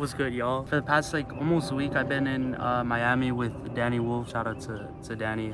What's good, y'all? For the past like almost a week, I've been in Miami with Danny Wolf. Shout out to Danny.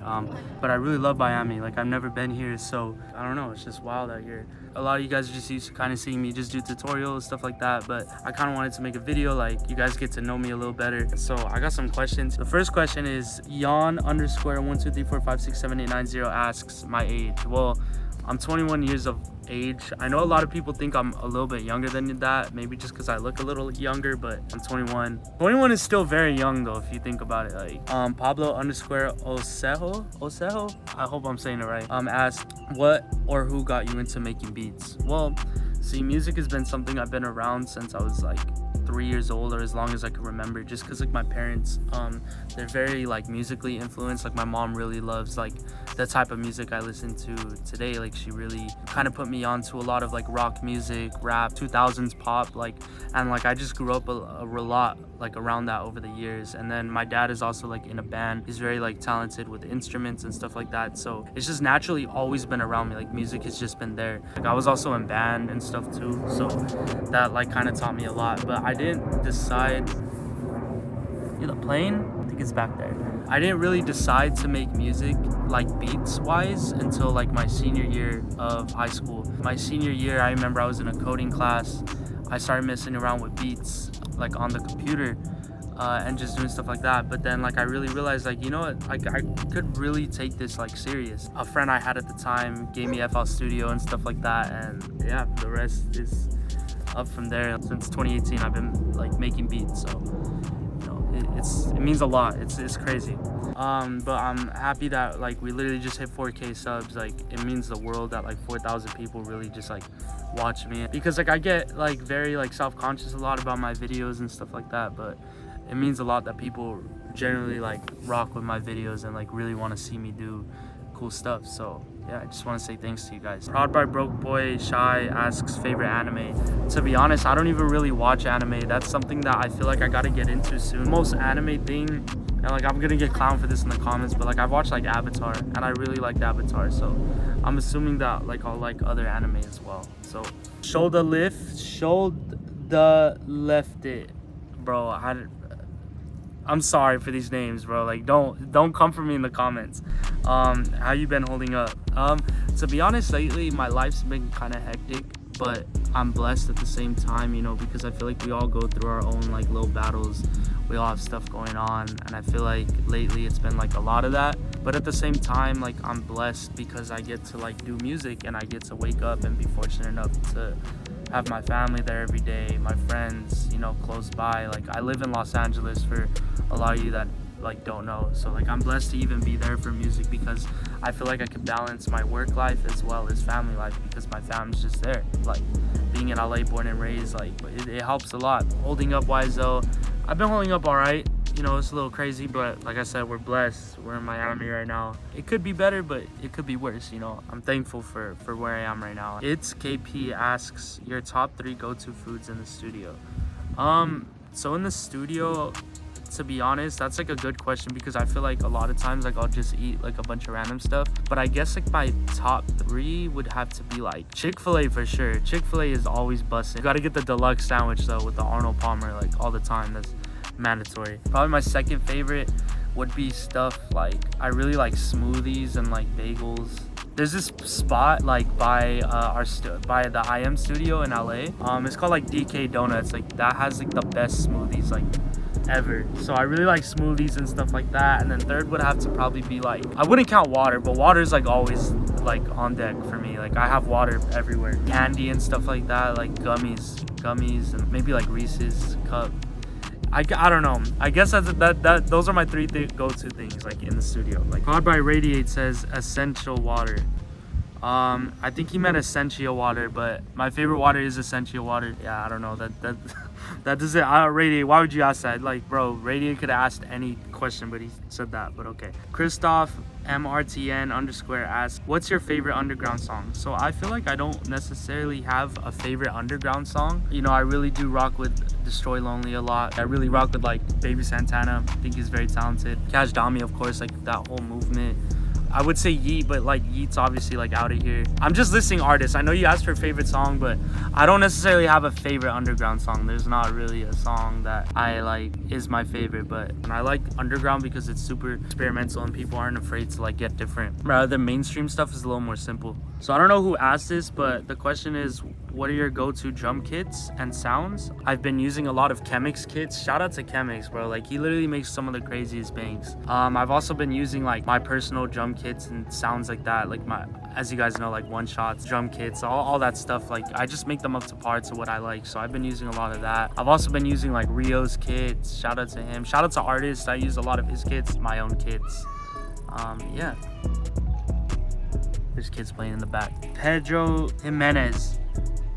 But I really love Miami. Like, I've never been here, so I don't know. It's just wild out here. A lot of you guys are just used to kind of seeing me just do tutorials, stuff like that. But I kind of wanted to make a video, like, you guys get to know me a little better. So I got some questions. The first question is Yon_123456789 asks my age. Well, I'm 21 years of age. I know a lot of people think I'm a little bit younger than that, maybe just because I look a little younger, but I'm 21. 21 is still very young though, if you think about it. Like Pablo_Osejo, I hope I'm saying it right, asked, what or who got you into making beats? Well, see, music has been something I've been around since I was like 3 years old, or as long as I can remember, just because like my parents, they're very like musically influenced. Like my mom really loves like the type of music I listen to today. Like she really kind of put me onto a lot of like rock music, rap, 2000s pop, like, and like I just grew up a lot like around that over the years. And then my dad is also like in a band. He's very like talented with instruments and stuff like that, so it's just naturally always been around me. Like music has just been there. Like I was also in band and stuff too, so that like kind of taught me a lot. But I didn't decide. The plane, I think it's back there. I didn't really decide to make music like beats wise until like my senior year of high school. My senior year, I remember I was in a coding class. I started messing around with beats like on the computer and just doing stuff like that. But then like I really realized, like, you know what, like I could really take this like serious. A friend I had at the time gave me FL Studio and stuff like that, and yeah, the rest is up from there. Since 2018 I've been like making beats, so it means a lot. It's crazy. But I'm happy that like we literally just hit 4K subs. Like it means the world that like 4,000 people really just like watch me, because like I get like very like self-conscious a lot about my videos and stuff like that, but it means a lot that people generally like rock with my videos and like really want to see me do cool stuff. So yeah, I just want to say thanks to you guys. Proud by Broke Boy Shy asks favorite anime. To be honest, I don't even really watch anime. That's something that I feel like I gotta get into soon. Most anime thing, and like I'm gonna get clowned for this in the comments, but like I've watched like Avatar and I really liked Avatar, so I'm assuming that like I'll like other anime as well. So shoulder lift it, bro. I'm sorry for these names, bro. Like don't come for me in the comments. How you been holding up? To be honest, lately my life's been kind of hectic, but I'm blessed at the same time, you know, because I feel like we all go through our own like little battles. We all have stuff going on, and I feel like lately it's been like a lot of that. But at the same time, like I'm blessed because I get to like do music, and I get to wake up and be fortunate enough to have my family there every day, my friends, you know, close by. Like I live in Los Angeles, for a lot of you that like don't know, so like I'm blessed to even be there for music, because I feel like I can balance my work life as well as family life, because my family's just there. Like being in LA, born and raised, like it helps a lot. Holding up wise though, I've been holding up all right. You know, it's a little crazy, but like I said, we're blessed. We're in Miami right now. It could be better, but it could be worse, you know. I'm thankful for where I am right now. It's KP asks your top 3 go-to foods in the studio. So in the studio, to be honest, that's like a good question, because I feel like a lot of times like I'll just eat like a bunch of random stuff. But I guess like my top 3 would have to be like Chick-fil-A for sure. Chick-fil-A is always busting. You gotta get the deluxe sandwich though with the Arnold Palmer like all the time. That's mandatory. Probably my second favorite would be stuff like, I really like smoothies and like bagels. There's this spot like by by the IM studio in LA. It's called like DK Donuts. Like that has like the best smoothies like ever. So I really like smoothies and stuff like that. And then third would have to probably be like, I wouldn't count water, but water is like always like on deck for me. Like I have water everywhere. Candy and stuff like that, like gummies, and maybe like Reese's cup. I don't know. I guess those are my 3 go-to things like in the studio. Like Pod by Radiate says essential water. I think he meant essential water, but my favorite water is essential water. Yeah, I don't know. That does it. Radiate, why would you ask that? Like, bro, Radiate could have asked any question, but he said that. But okay. Christoph MRTN_ asks, what's your favorite underground song? So I feel like I don't necessarily have a favorite underground song. You know, I really do rock with Destroy Lonely a lot. I really rock with like Baby Santana. I think he's very talented. Cash Dami, of course, like that whole movement. I would say Yeet, but like Yeet's obviously like out of here. I'm just listing artists. I know you asked for a favorite song, but I don't necessarily have a favorite underground song. There's not really a song that I like is my favorite, but I like underground because it's super experimental and people aren't afraid to like get different. Rather than mainstream stuff is a little more simple. So I don't know who asked this, but the question is, what are your go-to drum kits and sounds? I've been using a lot of Chemix kits. Shout out to Chemix, bro. Like, he literally makes some of the craziest bangs. I've also been using like my personal drum kits and sounds like that, like my, as you guys know, like one shots, drum kits, all that stuff. Like, I just make them up to parts of what I like. So I've been using a lot of that. I've also been using like Rio's kits. Shout out to him. Shout out to artists. I use a lot of his kits, my own kits. Yeah. There's kids playing in the back. Pedro Jimenez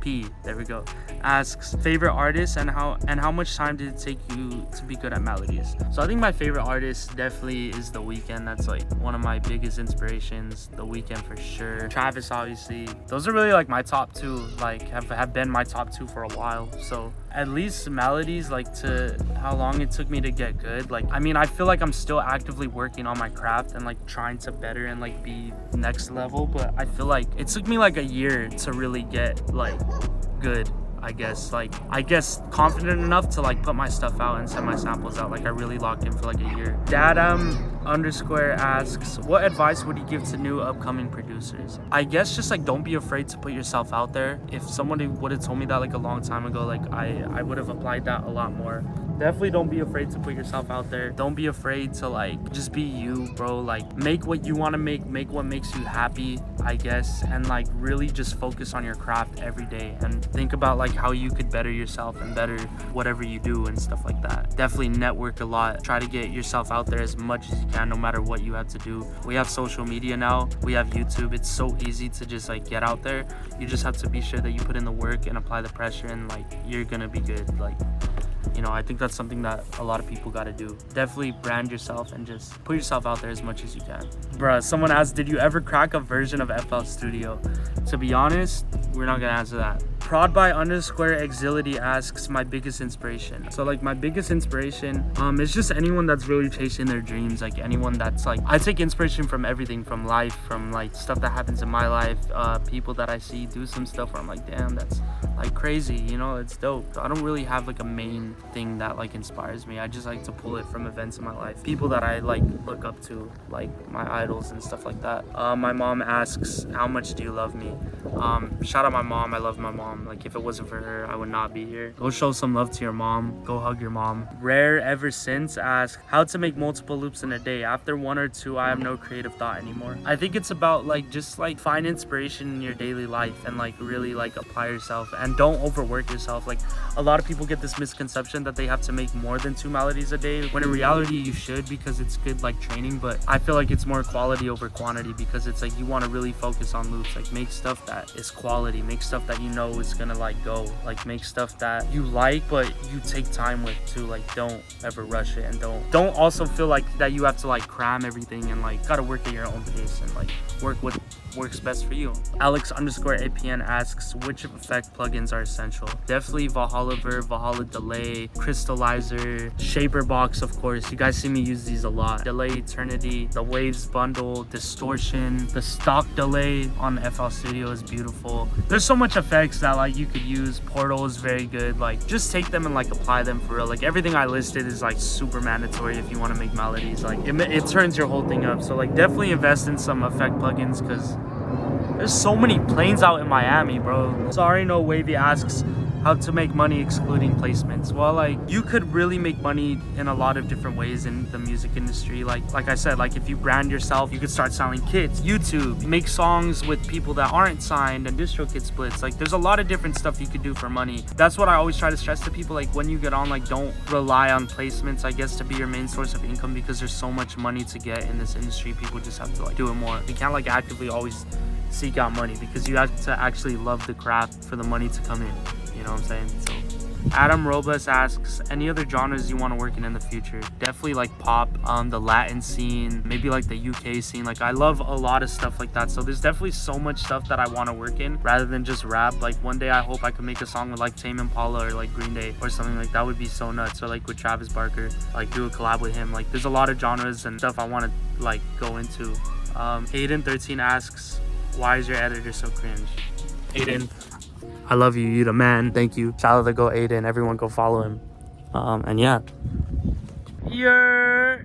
P, there we go, asks favorite artist and how much time did it take you to be good at melodies. So I think my favorite artist definitely is The Weeknd. That's like one of my biggest inspirations. The Weeknd for sure. Travis, obviously. Those are really like my top two, like have been my top two for a while. So at least melodies, like, to how long it took me to get good. Like, I mean, I feel like I'm still actively working on my craft and like trying to better and like be next level, but I feel like it took me like a year to really get like good, I guess. Like, I guess confident enough to like put my stuff out and send my samples out. Like, I really locked in for like a year. Dadam_ asks, what advice would you give to new upcoming producers? I guess just like don't be afraid to put yourself out there. If somebody would have told me that like a long time ago, like I would have applied that a lot more. Definitely don't be afraid to put yourself out there. Don't be afraid to like just be you, bro. Like, make what you want to make what makes you happy, I guess, and like really just focus on your craft every day and think about like how you could better yourself and better whatever you do and stuff like that. Definitely network a lot. Try to get yourself out there as much as you can, no matter what you have to do. We have social media now. We have YouTube. It's so easy to just like get out there. You just have to be sure that you put in the work and apply the pressure, and like you're gonna be good. Like, you know, I think that's something that a lot of people got to do. Definitely brand yourself and just put yourself out there as much as you can. Bruh, someone asked, did you ever crack a version of FL Studio? To be honest, we're not gonna answer that. Prodby_exility asks my biggest inspiration. So like my biggest inspiration is just anyone that's really chasing their dreams. Like anyone that's like, I take inspiration from everything, from life, from like stuff that happens in my life, people that I see do some stuff where I'm like, damn, that's like crazy, you know, it's dope. I don't really have like a main thing that like inspires me. I just like to pull it from events in my life, people that I like look up to, like my idols and stuff like that. My mom asks, how much do you love me? Shout out my mom. I love my mom. Like, if it wasn't for her, I would not be here. Go show some love to your mom. Go hug your mom. Rare Ever Since asks, how to make multiple loops in a day. After one or two, I have no creative thought anymore. I think it's about like just like find inspiration in your daily life and like really like apply yourself and don't overwork yourself. Like, a lot of people get this misconception that they have to make more than 2 melodies a day, when in reality you should, because it's good like training. But I feel like it's more quality over quantity, because it's like you want to really focus on loops. Like, make stuff that is quality, make stuff that you know is gonna like go, like make stuff that you like but you take time with too. Like, don't ever rush it, and don't also feel like that you have to like cram everything and like gotta work at your own pace and like work what works best for you. Alex_APN asks, which effect plugins are essential? Definitely Valhalla Verb, Valhalla Delay, Crystallizer, Shaper Box, of course. You guys see me use these a lot. Delay Eternity, the Waves Bundle, Distortion, the stock delay on FL Studio is beautiful. There's so much effects that like you could use. Portal is very good. Like, just take them and like apply them for real. Like, everything I listed is like super mandatory if you want to make melodies. Like, it turns your whole thing up. So like, definitely invest in some effect plugins, because there's so many planes out in Miami, bro. Sorry No Wavy asks, how to make money excluding placements. Well, like, you could really make money in a lot of different ways in the music industry. Like I said, like, if you brand yourself, you could start selling kits, YouTube, make songs with people that aren't signed, and DistroKid splits. Like, there's a lot of different stuff you could do for money. That's what I always try to stress to people. Like, when you get on, like, don't rely on placements, I guess, to be your main source of income, because there's so much money to get in this industry. People just have to like do it more. You can't like actively always seek out money, because you have to actually love the craft for the money to come in. You know what I'm saying? So Adam Robles asks, any other genres you want to work in the future? Definitely like pop, the Latin scene, maybe like the UK scene. Like, I love a lot of stuff like that. So there's definitely so much stuff that I want to work in rather than just rap. Like, one day I hope I could make a song with like Tame Impala or like Green Day or something. Like, that would be so nuts. Or like with Travis Barker, like do a collab with him. Like, there's a lot of genres and stuff I want to like go into Aiden13 asks, why is your editor so cringe? Aiden, I love you. You the man. Thank you. Shout out to go Aiden. Everyone go follow him. And yeah.